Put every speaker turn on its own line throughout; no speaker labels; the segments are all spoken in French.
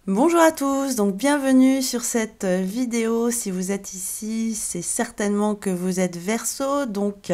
Bonjour à tous, donc bienvenue sur cette vidéo. Si vous êtes ici, c'est certainement que vous êtes Verseau, donc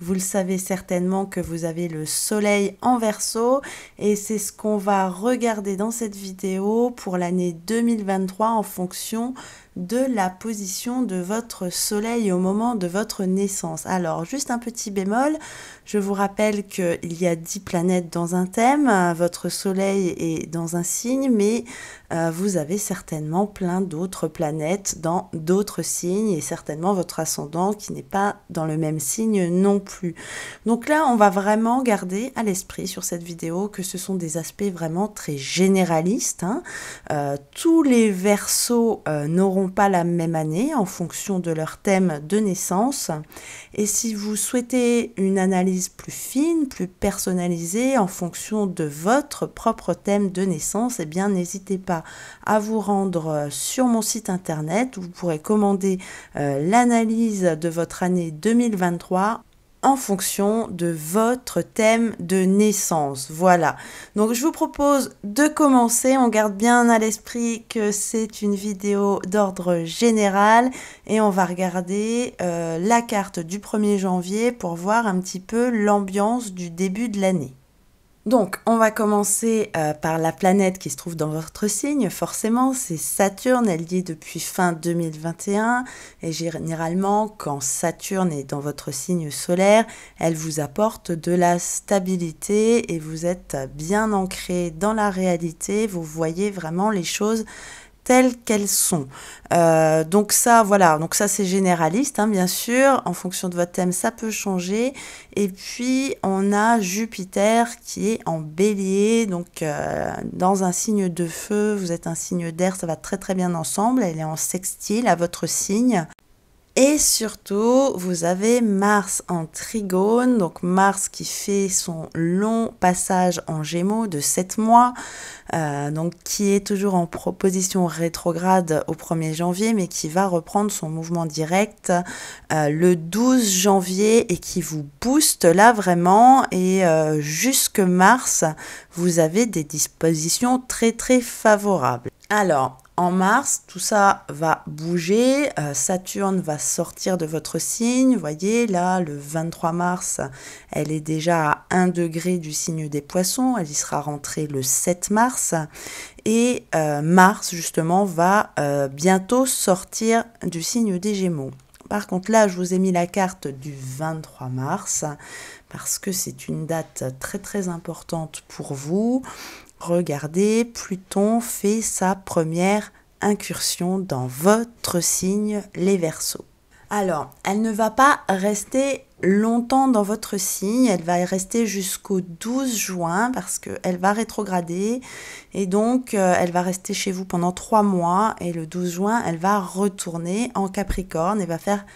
vous le savez certainement que vous avez le soleil en Verseau et c'est ce qu'on va regarder dans cette vidéo pour l'année 2023 en fonction de la position de votre soleil au moment de votre naissance. Alors, juste un petit bémol, je vous rappelle qu'il y a 10 planètes dans un thème, votre soleil est dans un signe, mais vous avez certainement plein d'autres planètes dans d'autres signes et certainement votre ascendant qui n'est pas dans le même signe non plus. Donc là, on va vraiment garder à l'esprit sur cette vidéo que ce sont des aspects vraiment très généralistes, hein. Tous les Verseaux n'auront pas la même année en fonction de leur thème de naissance. Et si vous souhaitez une analyse plus fine, plus personnalisée en fonction de votre propre thème de naissance, eh bien n'hésitez pas à vous rendre sur mon site internet où vous pourrez commander l'analyse de votre année 2023 en fonction de votre thème de naissance. Voilà. Donc je vous propose de commencer. On garde bien à l'esprit que c'est une vidéo d'ordre général et on va regarder la carte du 1er janvier pour voir un petit peu l'ambiance du début de l'année. Donc, on va commencer par la planète qui se trouve dans votre signe. Forcément, c'est Saturne. Elle y est depuis fin 2021. Et généralement, quand Saturne est dans votre signe solaire, elle vous apporte de la stabilité et vous êtes bien ancré dans la réalité. Vous voyez vraiment les choses telles qu'elles sont. Donc ça, voilà, donc ça c'est généraliste, hein, bien sûr, en fonction de votre thème, ça peut changer. Et puis, on a Jupiter qui est en bélier, donc dans un signe de feu, vous êtes un signe d'air, ça va très très bien ensemble, elle est en sextile à votre signe. Et surtout, vous avez Mars en trigone, donc Mars qui fait son long passage en Gémeaux de 7 mois, donc qui est toujours en position rétrograde au 1er janvier, mais qui va reprendre son mouvement direct le 12 janvier et qui vous booste là vraiment. Et jusque mars, vous avez des dispositions très très favorables. Alors, en mars, tout ça va bouger, Saturne va sortir de votre signe, vous voyez là, le 23 mars, elle est déjà à 1 degré du signe des poissons, elle y sera rentrée le 7 mars, et Mars justement va bientôt sortir du signe des Gémeaux. Par contre là, je vous ai mis la carte du 23 mars, parce que c'est une date très très importante pour vous. Regardez, Pluton fait sa première incursion dans votre signe, les Verseaux. Alors, elle ne va pas rester longtemps dans votre signe, elle va rester jusqu'au 12 juin parce qu'elle va rétrograder et donc elle va rester chez vous pendant 3 mois et le 12 juin, elle va retourner en Capricorne et va faire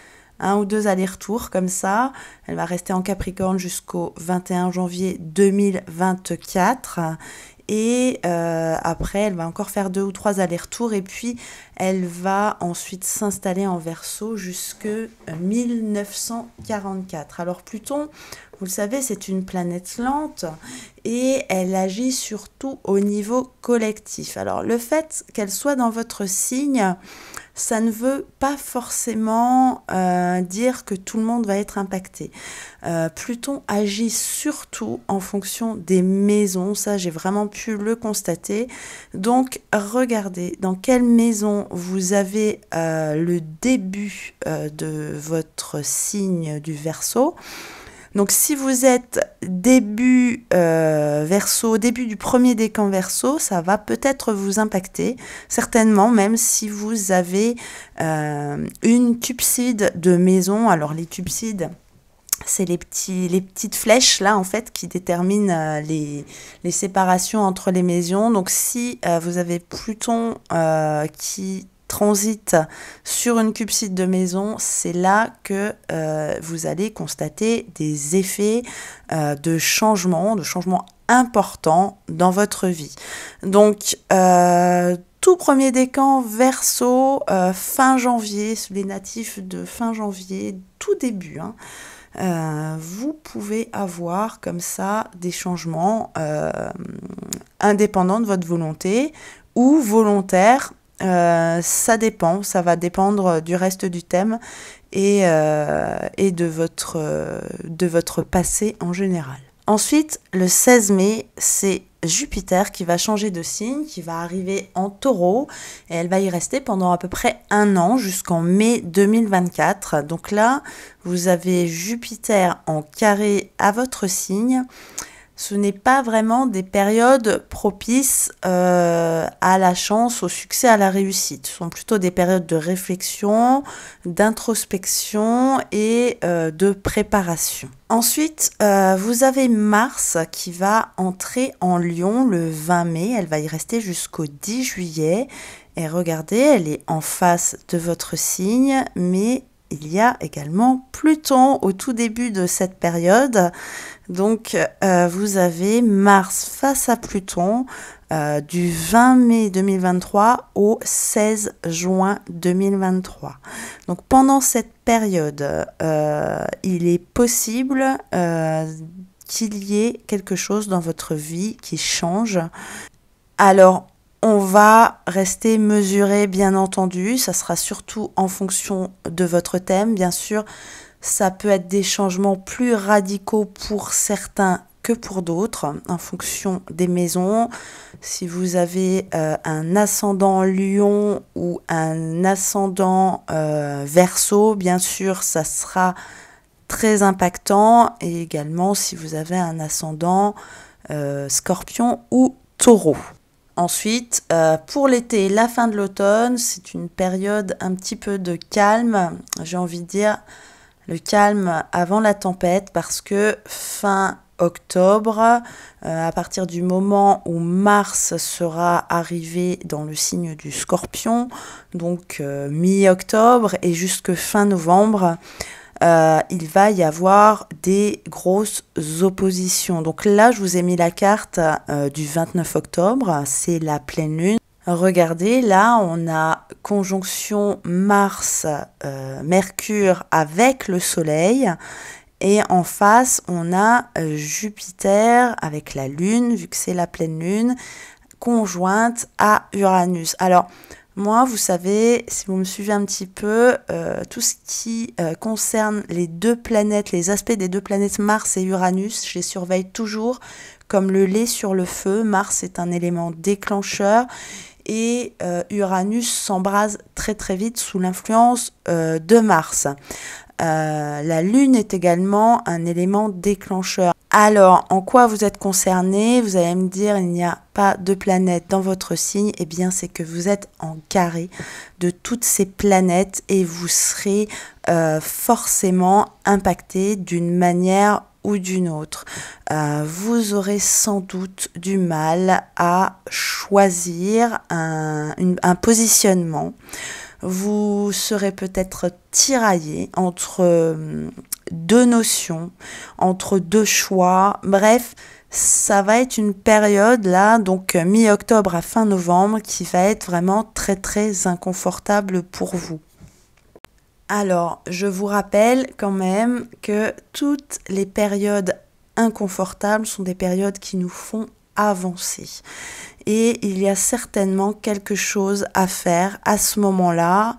1 ou 2 allers-retours comme ça. Elle va rester en Capricorne jusqu'au 21 janvier 2024. Et après, elle va encore faire 2 ou 3 allers-retours et puis elle va ensuite s'installer en Verseau jusque 1944. Alors Pluton, vous le savez, c'est une planète lente et elle agit surtout au niveau collectif. Alors le fait qu'elle soit dans votre signe, ça ne veut pas forcément dire que tout le monde va être impacté. Pluton agit surtout en fonction des maisons, ça j'ai vraiment pu le constater. Donc regardez dans quelle maison vous avez le début de votre signe du Verseau. Donc si vous êtes début Verseau, début du premier décan Verseau, ça va peut-être vous impacter, certainement même si vous avez une cupside de maison. Alors les cupsides, c'est les petites flèches là en fait qui déterminent les séparations entre les maisons. Donc si vous avez Pluton qui transite sur une cupside de maison, c'est là que vous allez constater des effets de changement importants dans votre vie. Donc tout premier décan Verseau, fin janvier, les natifs de fin janvier, tout début, hein, vous pouvez avoir comme ça des changements indépendants de votre volonté ou volontaire. Ça dépend, ça va dépendre du reste du thème et de votre passé en général. Ensuite, le 16 mai, c'est Jupiter qui va changer de signe, qui va arriver en Taureau et elle va y rester pendant à peu près 1 an jusqu'en mai 2024. Donc là, vous avez Jupiter en carré à votre signe. Ce n'est pas vraiment des périodes propices à la chance, au succès, à la réussite. Ce sont plutôt des périodes de réflexion, d'introspection et de préparation. Ensuite, vous avez Mars qui va entrer en Lion le 20 mai. Elle va y rester jusqu'au 10 juillet. Et regardez, elle est en face de votre signe, mais il y a également Pluton au tout début de cette période. Donc, vous avez Mars face à Pluton du 20 mai 2023 au 16 juin 2023. Donc, pendant cette période, il est possible qu'il y ait quelque chose dans votre vie qui change. Alors, on va rester mesuré, bien entendu. Ça sera surtout en fonction de votre thème, bien sûr. Ça peut être des changements plus radicaux pour certains que pour d'autres, en fonction des maisons. Si vous avez un ascendant Lion ou un ascendant Verseau, bien sûr, ça sera très impactant. Et également si vous avez un ascendant Scorpion ou Taureau. Ensuite, pour l'été, la fin de l'automne, c'est une période un petit peu de calme, j'ai envie de dire le calme avant la tempête, parce que fin octobre, à partir du moment où Mars sera arrivé dans le signe du Scorpion, donc mi-octobre et jusque fin novembre, il va y avoir des grosses oppositions. Donc là, je vous ai mis la carte du 29 octobre, c'est la pleine lune. Regardez, là, on a conjonction Mars-Mercure avec le Soleil. Et en face, on a Jupiter avec la Lune, vu que c'est la pleine Lune, conjointe à Uranus. Alors, moi, vous savez, si vous me suivez un petit peu, tout ce qui concerne les deux planètes, les aspects des deux planètes Mars et Uranus, je les surveille toujours comme le lait sur le feu. Mars est un élément déclencheur et Uranus s'embrase très très vite sous l'influence de Mars. La Lune est également un élément déclencheur. Alors, en quoi vous êtes concerné? Vous allez me dire, il n'y a pas de planète dans votre signe. Eh bien, c'est que vous êtes en carré de toutes ces planètes et vous serez forcément impacté d'une manière ou d'une autre. Vous aurez sans doute du mal à choisir un positionnement. Vous serez peut-être tiraillé entre deux notions, entre deux choix. Bref, ça va être une période là, donc mi-octobre à fin novembre, qui va être vraiment très très inconfortable pour vous. Alors, je vous rappelle quand même que toutes les périodes inconfortables sont des périodes qui nous font avancer. Et il y a certainement quelque chose à faire à ce moment-là,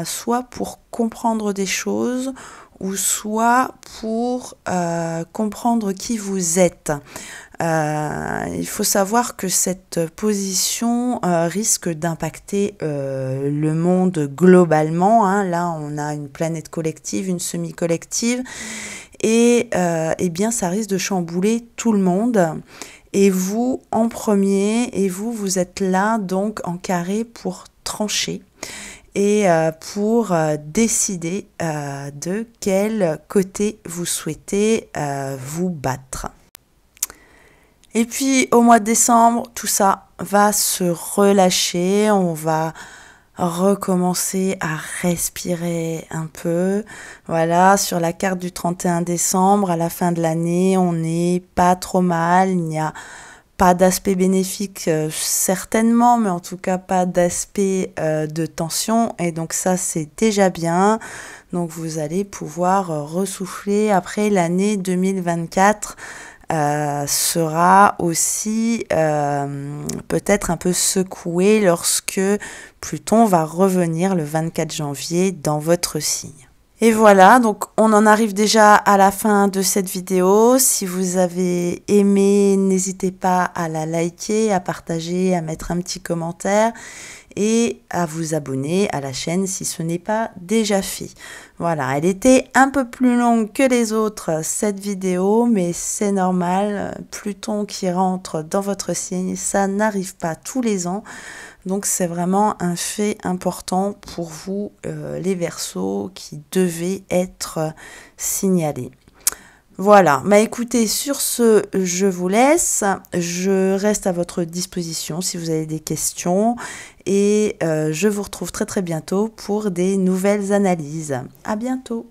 soit pour comprendre des choses, ou soit pour comprendre qui vous êtes. Il faut savoir que cette position risque d'impacter le monde globalement. Hein. Là, on a une planète collective, une semi-collective, et eh bien, ça risque de chambouler tout le monde. Et vous, en premier, et vous êtes là donc en carré pour trancher et pour décider de quel côté vous souhaitez vous battre. Et puis au mois de décembre, tout ça va se relâcher, on va recommencer à respirer un peu. Voilà, sur la carte du 31 décembre, à la fin de l'année, on n'est pas trop mal, il n'y a pas d'aspect bénéfique certainement, mais en tout cas pas d'aspect de tension, et donc ça c'est déjà bien. Donc vous allez pouvoir ressouffler après l'année 2024 sera aussi peut-être un peu secoué lorsque Pluton va revenir le 24 janvier dans votre signe. Et voilà, donc on en arrive déjà à la fin de cette vidéo. Si vous avez aimé, n'hésitez pas à la liker, à partager, à mettre un petit commentaire et à vous abonner à la chaîne si ce n'est pas déjà fait. Voilà, elle était un peu plus longue que les autres, cette vidéo, mais c'est normal. Pluton qui rentre dans votre signe, ça n'arrive pas tous les ans. Donc c'est vraiment un fait important pour vous, les Verseaux, qui devait être signalé. Voilà, bah écoutez, sur ce, je vous laisse. Je reste à votre disposition si vous avez des questions. Et je vous retrouve très très bientôt pour des nouvelles analyses. À bientôt.